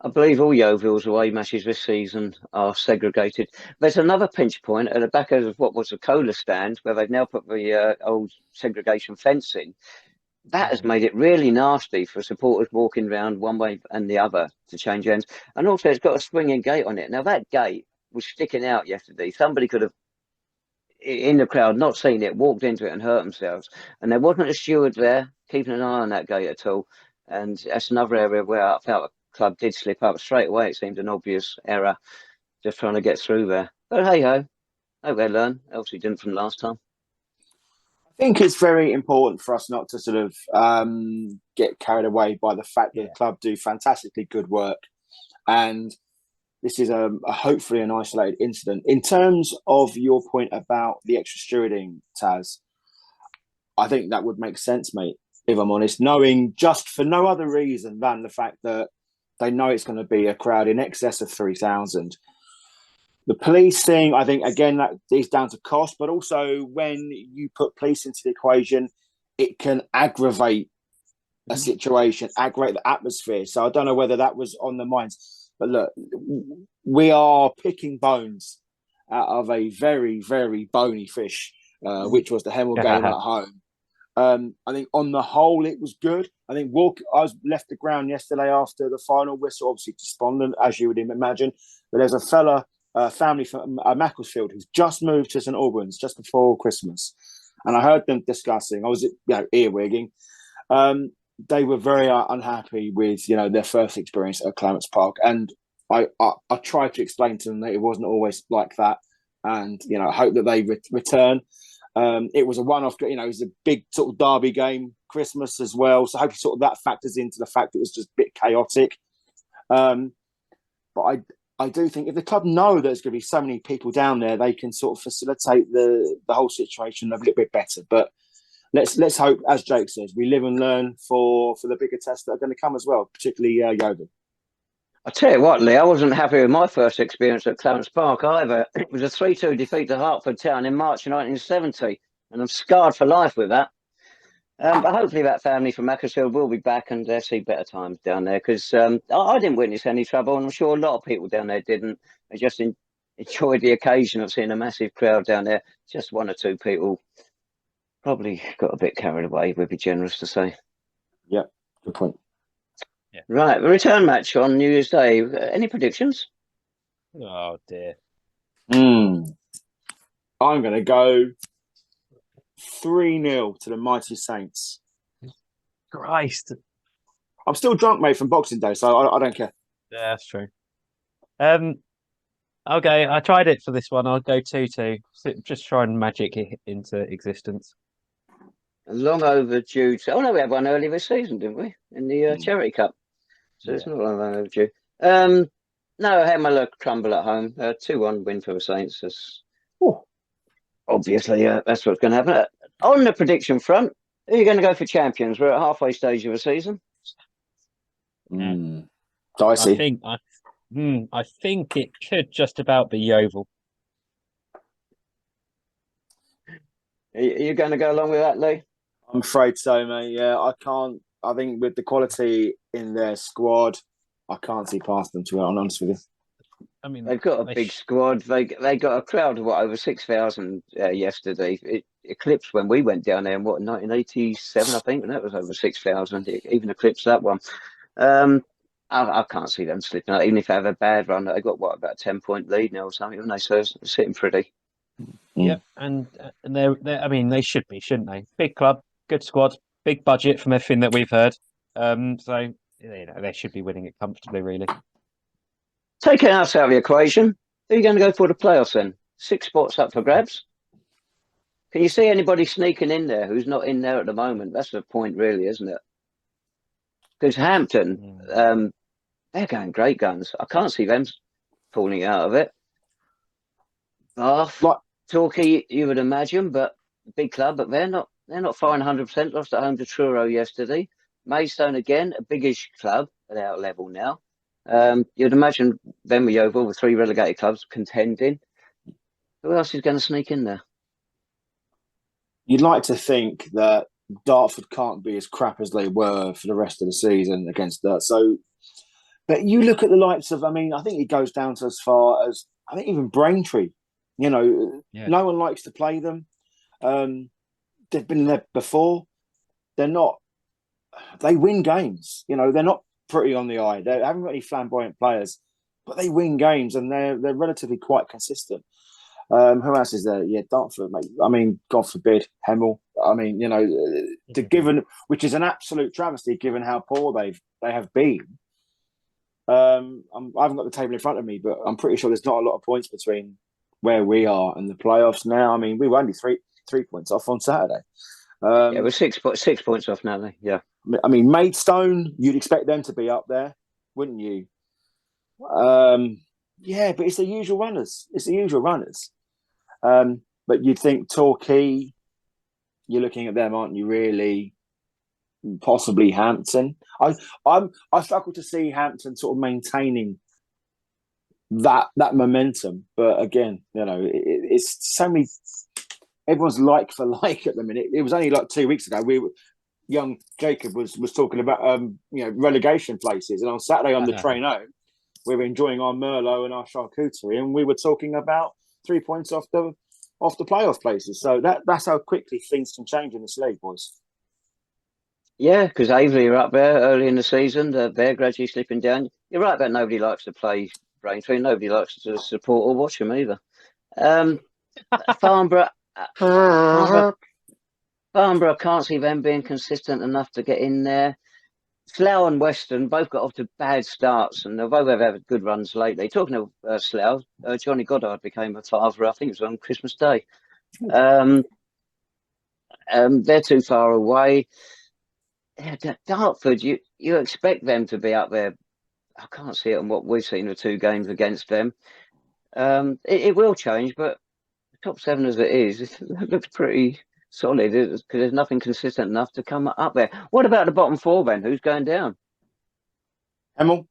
I believe all Yeovil's away matches this season are segregated. There's another pinch point at the back of what was a cola stand where they've now put the old segregation fence in. That has made it really nasty for supporters walking around one way and the other to change ends. And also it's got a swinging gate on it. Now that gate was sticking out yesterday. Somebody could have, in the crowd, not seen it, walked into it and hurt themselves. And there wasn't a steward there keeping an eye on that gate at all. And that's another area where I felt the club did slip up straight away. It seemed an obvious error just trying to get through there. But hey-ho, hope they learn. Obviously didn't from last time. I think it's very important for us not to sort of get carried away by the fact that the club do fantastically good work. And this is a hopefully an isolated incident. In terms of your point about the extra stewarding, Taz, I think that would make sense, mate, if I'm honest, knowing just for no other reason than the fact that they know it's going to be a crowd in excess of 3,000. The police thing, I think, again, that is down to cost, but also when you put police into the equation, it can aggravate a situation, aggravate the atmosphere. So I don't know whether that was on the minds. But look, we are picking bones out of a very, very bony fish, which was the Hemel game at home. I think on the whole, it was good. I think I was left the ground yesterday after the final whistle, obviously despondent, as you would imagine. But there's a family from Macclesfield who's just moved to St Albans just before Christmas. And I heard them discussing, I was earwigging. They were very unhappy with, their first experience at Clarence Park. And I tried to explain to them that it wasn't always like that, and I hope that they return. It was a one-off, it was a big sort of derby game, Christmas as well. So I hope sort of that factors into the fact it was just a bit chaotic. But I do think if the club know there's going to be so many people down there, they can sort of facilitate the whole situation a little bit better. But let's hope, as Jake says, we live and learn for the bigger tests that are going to come as well, particularly Yeovil. I tell you what, Lee, I wasn't happy with my first experience at Clarence Park either. It was a 3-2 defeat to Hertford Town in March 1970, and I'm scarred for life with that. But hopefully that family from Macclesfield will be back and see better times down there, because I didn't witness any trouble, and I'm sure a lot of people down there didn't. They just enjoyed the occasion of seeing a massive crowd down there. Just one or two people probably got a bit carried away, would be generous to say. Yeah, good point. Yeah. Right, the return match on New Year's Day. Any predictions? Oh dear. I'm going to go 3-0 to the mighty Saints. Christ. I'm still drunk, mate, from Boxing Day, so I don't care. Yeah, that's true. Okay, I tried it for this one. I'll go 2-2. Just try and magic it into existence. Long overdue. Oh no, we had one earlier this season, didn't we? In the Charity Cup. So it's not long overdue. No, Hemel crumble at home. 2-1 win for the Saints. Obviously, that's what's going to happen. On the prediction front, who are you going to go for champions? We're at halfway stage of the season. Dicey. I think it could just about be Yeovil. Are you going to go along with that, Lee? I'm afraid so, mate. Yeah, I can't. I think with the quality in their squad, I can't see past them, to be honest with you. I mean, they've got a big squad. They got a crowd of over 6,000 yesterday. It eclipsed when we went down there in 1987, I think, and that was over 6,000. It even eclipsed that one. I can't see them slipping out, even if they have a bad run. They got about a 10-point lead now or something, haven't they? So it's sitting pretty. Yeah, and they're I mean, they should be, shouldn't they? Big club, good squad, big budget from everything that we've heard. So they should be winning it comfortably, really. Taking us out of the equation, who are you going to go for the playoffs then? 6 spots up for grabs. Can you see anybody sneaking in there who's not in there at the moment? That's the point, really, isn't it? Because Hampton, they're going great guns. I can't see them falling out of it. Bath, Torquay, you would imagine, but big club, but they're not firing 100%. Lost at home to Truro yesterday. Maidstone again, a biggish club, but out level now. You'd imagine them with Yeovil, with 3 relegated clubs contending. Who else is going to sneak in there? You'd like to think that Dartford can't be as crap as they were for the rest of the season against that. So, but you look at the likes of, I think it goes down to as far as, I think even Braintree. No one likes to play them. They've been there before. They win games. They're not pretty on the eye. They haven't got any flamboyant players, but they win games and they're relatively quite consistent. Who else is there? Yeah, Dartford, mate. God forbid, Hemel. Which is an absolute travesty given how poor they have been. I haven't got the table in front of me, but I'm pretty sure there's not a lot of points between where we are and the playoffs now. We were only three points off on Saturday. We're 6 points off now. Yeah. Maidstone, you'd expect them to be up there, wouldn't you? Yeah, but it's the usual runners. But you'd think Torquay, you're looking at them, aren't you? Really, possibly Hampton. I struggle to see Hampton sort of maintaining that momentum. But again, it's so many. Everyone's like for like at the minute. It was only like 2 weeks ago. Young Jacob was talking about relegation places, and on Saturday on the train home, we were enjoying our Merlot and our charcuterie, and we were talking about 3 points off the playoff places. So that's how quickly things can change in this league, boys. Yeah, because Avery are up there early in the season. They're gradually slipping down. You're right about nobody likes to play Braintree. Nobody likes to support or watch them either. Farnborough, can't see them being consistent enough to get in there. Slough and Western both got off to bad starts, and they've both had good runs lately. Talking of Slough, Johnny Goddard became a father. I think it was on Christmas Day. They're too far away. Dartford, you expect them to be up there. I can't see it on what we've seen the 2 games against them. It will change, but the top 7 as it is, it looks pretty solid because there's nothing consistent enough to come up there. What about the bottom 4 then? Who's going down? Hemel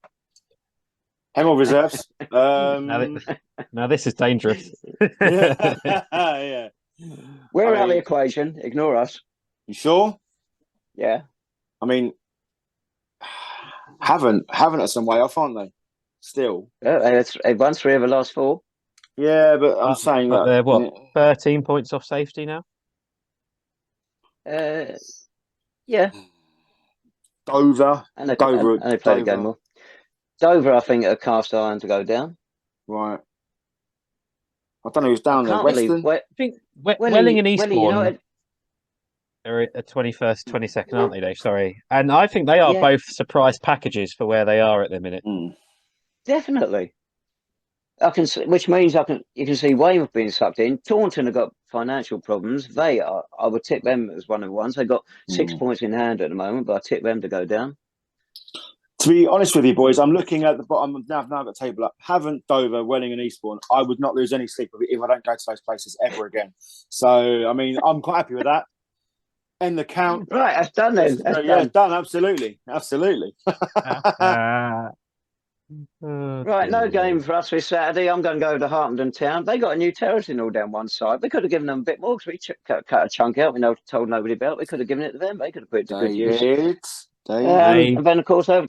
reserves. Now this is dangerous. Yeah. We're out of the equation. Ignore us. You sure? Yeah. I mean, haven't are some way off, aren't they? Still. Yeah, they've won 3 of the last 4. Yeah, but I'm saying that they're what, 13 points off safety now? Yeah. Dover. And they played a game more. Dover, I think, are cast iron to go down. Right. I don't know who's down there. Western? I think Welling and Eastbourne are at 21st, 22nd, aren't they, Dave? Sorry. And I think they are both surprise packages for where they are at the minute. Definitely. Which means you can see Weymouth being sucked in. Taunton have got financial problems. I would tip them as one of the ones. They've got 6 points in hand at the moment, but I tip them to go down. To be honest with you, boys, I'm looking at the bottom. Now I've got the table up. Havant, Dover, Welling and Eastbourne. I would not lose any sleep if I don't go to those places ever again. So, I mean, I'm quite happy with that. End the count. Right, that's done then. Done. Absolutely. Right, no game for us this Saturday. I'm going to go to Hartenden Town. They got a new terrace in all down one side. We could have given them a bit more because we cut a chunk out. We told nobody about. We could have given it to them. They could have put it to good use. And then, of course, over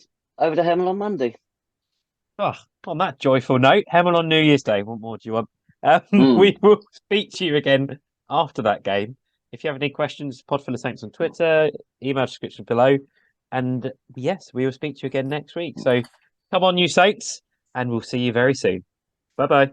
to Hemel on Monday. Oh, on that joyful note, Hemel on New Year's Day. What more do you want? We will speak to you again after that game. If you have any questions, Podful of Saints on Twitter, email description below. And yes, we will speak to you again next week. So come on, you Saints, and we'll see you very soon. Bye-bye.